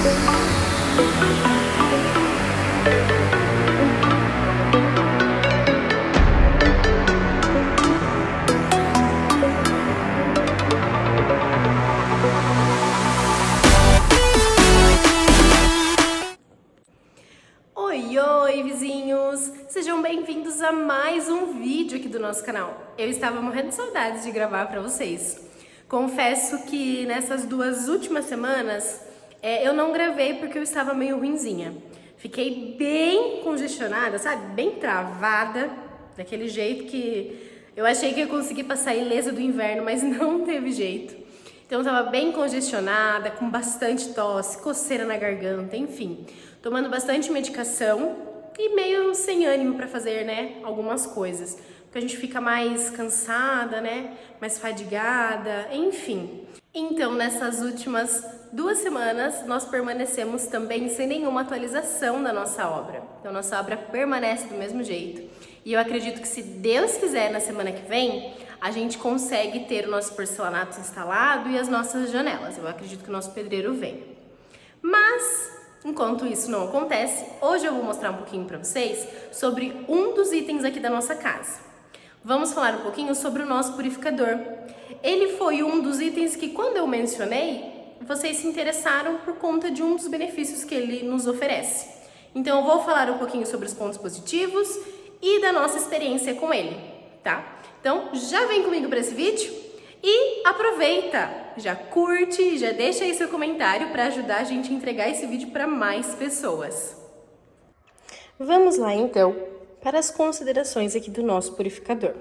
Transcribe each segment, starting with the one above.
Oi, vizinhos! Sejam bem-vindos a mais um vídeo aqui do nosso canal. Eu estava morrendo de saudades de gravar para vocês. Confesso que nessas 2 últimas semanas eu não gravei porque eu estava meio ruinzinha. Fiquei bem congestionada, sabe? Bem travada, daquele jeito que eu achei que ia conseguir passar ilesa do inverno, mas não teve jeito. Então eu tava bem congestionada, com bastante tosse, coceira na garganta, enfim. Tomando bastante medicação e meio sem ânimo para fazer, né, algumas coisas. Porque a gente fica mais cansada, né, mais fadigada, enfim. Então, nessas últimas 2 semanas, nós permanecemos também sem nenhuma atualização da nossa obra. Então, nossa obra permanece do mesmo jeito. E eu acredito que, se Deus quiser, na semana que vem, a gente consegue ter o nosso porcelanato instalado e as nossas janelas. Eu acredito que o nosso pedreiro vem. Mas, enquanto isso não acontece, hoje eu vou mostrar um pouquinho para vocês sobre um dos itens aqui da nossa casa. Vamos falar um pouquinho sobre o nosso purificador. Ele foi um dos itens que, quando eu mencionei, vocês se interessaram por conta de um dos benefícios que ele nos oferece. Então eu vou falar um pouquinho sobre os pontos positivos e da nossa experiência com ele, tá? Então já vem comigo para esse vídeo e aproveita, já curte, já deixa aí seu comentário para ajudar a gente a entregar esse vídeo para mais pessoas. Vamos lá então para as considerações aqui do nosso purificador.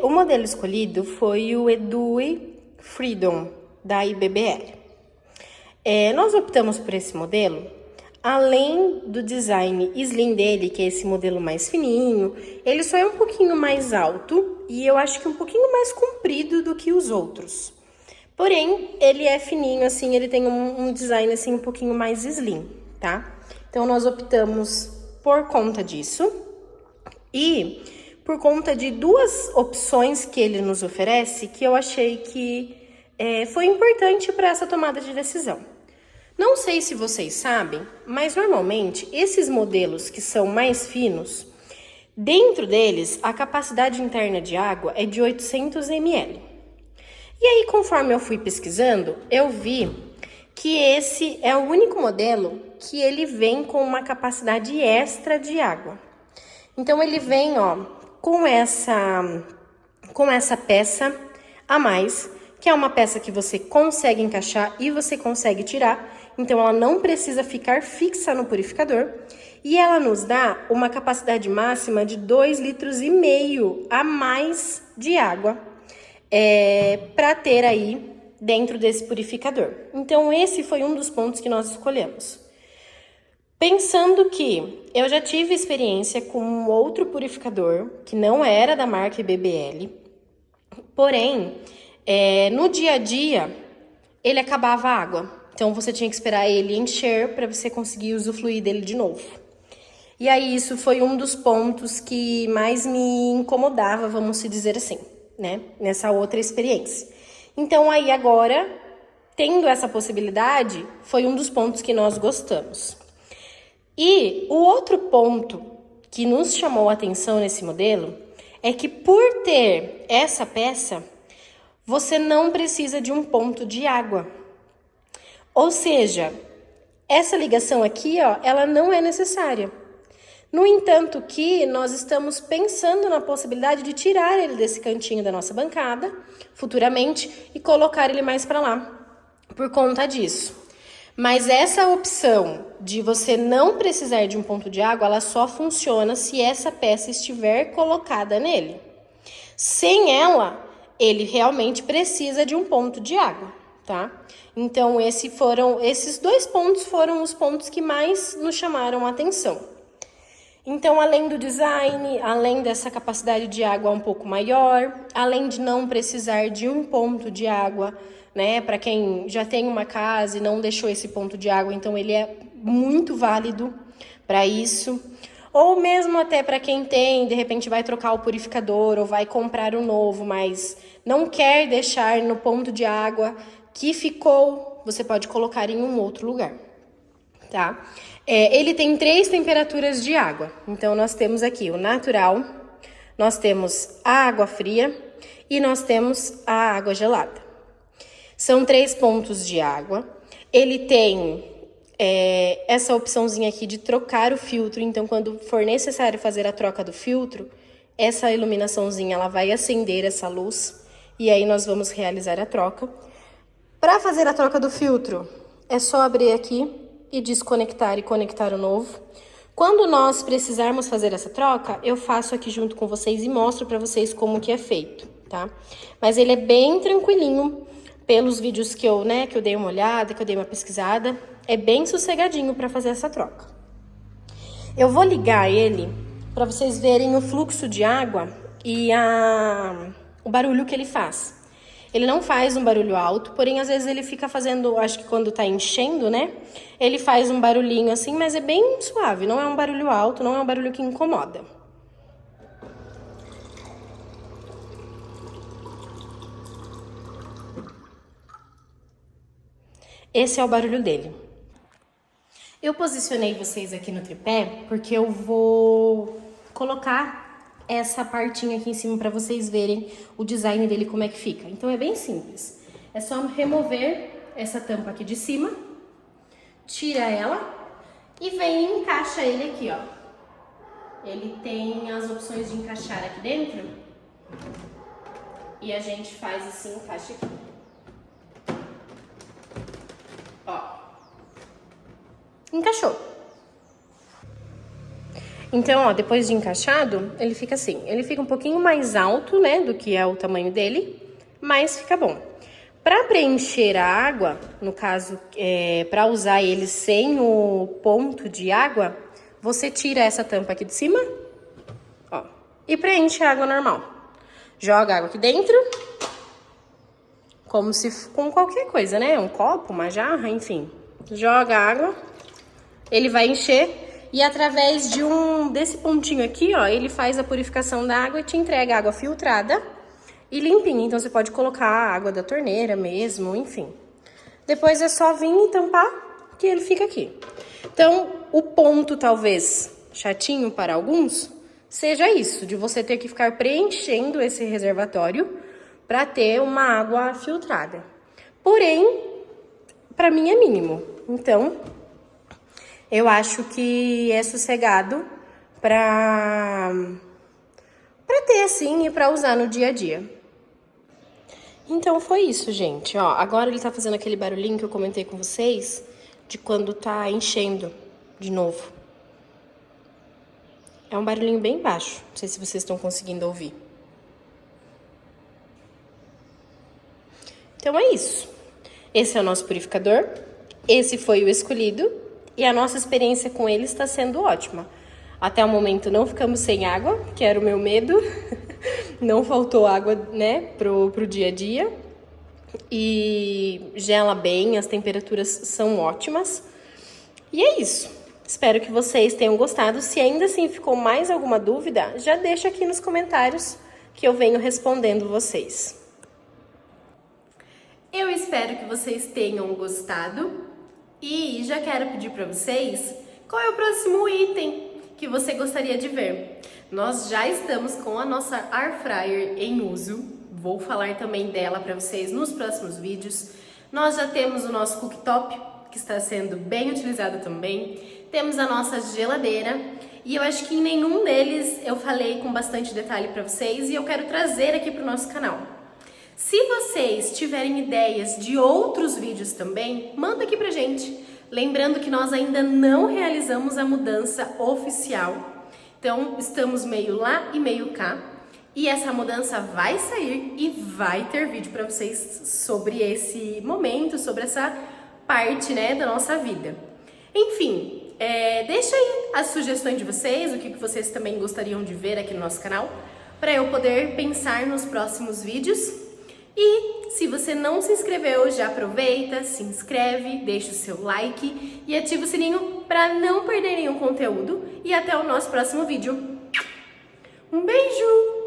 O modelo escolhido foi o Edui Freedom da IBBL. Nós optamos por esse modelo. Além do design slim dele, que é esse modelo mais fininho, ele só é um pouquinho mais alto e eu acho que um pouquinho mais comprido do que os outros. Porém, ele é fininho, assim, ele tem um design assim um pouquinho mais slim, tá? Então, nós optamos por conta disso e por conta de 2 opções que ele nos oferece que eu achei que foi importante para essa tomada de decisão. Não sei se vocês sabem, mas normalmente esses modelos que são mais finos, dentro deles a capacidade interna de água é de 800 ml. E aí, conforme eu fui pesquisando, eu vi que esse é o único modelo que ele vem com uma capacidade extra de água. Então ele vem, ó, com essa peça a mais, que é uma peça que você consegue encaixar e você consegue tirar. Então, ela não precisa ficar fixa no purificador. E ela nos dá uma capacidade máxima de 2,5 litros a mais de água para ter aí dentro desse purificador. Então, esse foi um dos pontos que nós escolhemos. Pensando que eu já tive experiência com um outro purificador, que não era da marca IBBL, porém, no dia a dia, ele acabava a água. Então, você tinha que esperar ele encher para você conseguir usufruir dele de novo. E aí, isso foi um dos pontos que mais me incomodava, vamos se dizer assim, né? Nessa outra experiência. Então, aí agora, tendo essa possibilidade, foi um dos pontos que nós gostamos. E o outro ponto que nos chamou a atenção nesse modelo é que, por ter essa peça, você não precisa de um ponto de água. Ou seja, essa ligação aqui, ó, ela não é necessária. No entanto que nós estamos pensando na possibilidade de tirar ele desse cantinho da nossa bancada, futuramente, e colocar ele mais para lá, por conta disso. Mas essa opção de você não precisar de um ponto de água, ela só funciona se essa peça estiver colocada nele. Sem ela, ele realmente precisa de um ponto de água, tá? Então, esses 2 pontos foram os pontos que mais nos chamaram a atenção. Então, além do design, além dessa capacidade de água um pouco maior, além de não precisar de um ponto de água, né? Para quem já tem uma casa e não deixou esse ponto de água, então ele é muito válido para isso. Ou mesmo até para quem tem, de repente vai trocar o purificador ou vai comprar um novo, mas não quer deixar no ponto de água que ficou, você pode colocar em um outro lugar, tá? Ele tem 3 temperaturas de água. Então, nós temos aqui o natural, nós temos a água fria e nós temos a água gelada. São 3 pontos de água. Ele tem essa opçãozinha aqui de trocar o filtro. Então, quando for necessário fazer a troca do filtro, essa iluminaçãozinha ela vai acender essa luz e aí nós vamos realizar a troca. Para fazer a troca do filtro, é só abrir aqui e desconectar e conectar o novo. Quando nós precisarmos fazer essa troca, eu faço aqui junto com vocês e mostro para vocês como que é feito, tá? Mas ele é bem tranquilinho, pelos vídeos que eu dei uma olhada, que eu dei uma pesquisada, é bem sossegadinho para fazer essa troca. Eu vou ligar ele para vocês verem o fluxo de água e o barulho que ele faz. Ele não faz um barulho alto, porém, às vezes ele fica fazendo, acho que quando tá enchendo, né? Ele faz um barulhinho assim, mas é bem suave, não é um barulho alto, não é um barulho que incomoda. Esse é o barulho dele. Eu posicionei vocês aqui no tripé porque eu vou colocar essa partinha aqui em cima para vocês verem o design dele, como é que fica. Então, é bem simples. É só remover essa tampa aqui de cima, tira ela e vem e encaixa ele aqui, ó. Ele tem as opções de encaixar aqui dentro e a gente faz assim, encaixa aqui. Ó. Encaixou. Então, ó, depois de encaixado, ele fica assim. Ele fica um pouquinho mais alto, né, do que é o tamanho dele, mas fica bom. Para preencher a água, no caso, para usar ele sem o ponto de água, você tira essa tampa aqui de cima, ó, e preenche a água normal. Joga a água aqui dentro, como se com qualquer coisa, né, um copo, uma jarra, enfim. Joga a água, ele vai encher. E através desse pontinho aqui, ó, ele faz a purificação da água e te entrega água filtrada e limpinha. Então, você pode colocar a água da torneira mesmo, enfim. Depois é só vir e tampar que ele fica aqui. Então, o ponto talvez chatinho para alguns seja isso, de você ter que ficar preenchendo esse reservatório para ter uma água filtrada. Porém, para mim é mínimo. Então, eu acho que é sossegado para ter assim e para usar no dia a dia. Então foi isso, gente. Ó, agora ele tá fazendo aquele barulhinho que eu comentei com vocês de quando tá enchendo de novo. É um barulhinho bem baixo. Não sei se vocês estão conseguindo ouvir. Então é isso. Esse é o nosso purificador. Esse foi o escolhido. E a nossa experiência com ele está sendo ótima. Até o momento não ficamos sem água, que era o meu medo. Não faltou água, né, pro dia a dia. E gela bem, as temperaturas são ótimas. E é isso. Espero que vocês tenham gostado. Se ainda assim ficou mais alguma dúvida, já deixa aqui nos comentários que eu venho respondendo vocês. Eu espero que vocês tenham gostado. E já quero pedir para vocês qual é o próximo item que você gostaria de ver. Nós já estamos com a nossa Air Fryer em uso. Vou falar também dela para vocês nos próximos vídeos. Nós já temos o nosso cooktop, que está sendo bem utilizado também. Temos a nossa geladeira. E eu acho que em nenhum deles eu falei com bastante detalhe para vocês. E eu quero trazer aqui para o nosso canal. Se vocês tiverem ideias de outros vídeos também, manda aqui pra gente. Lembrando que nós ainda não realizamos a mudança oficial. Então, estamos meio lá e meio cá. E essa mudança vai sair e vai ter vídeo pra vocês sobre esse momento, sobre essa parte, né, da nossa vida. Enfim, deixa aí as sugestões de vocês, o que vocês também gostariam de ver aqui no nosso canal, para eu poder pensar nos próximos vídeos. E se você não se inscreveu, já aproveita, se inscreve, deixa o seu like e ativa o sininho para não perder nenhum conteúdo. E até o nosso próximo vídeo. Um beijo!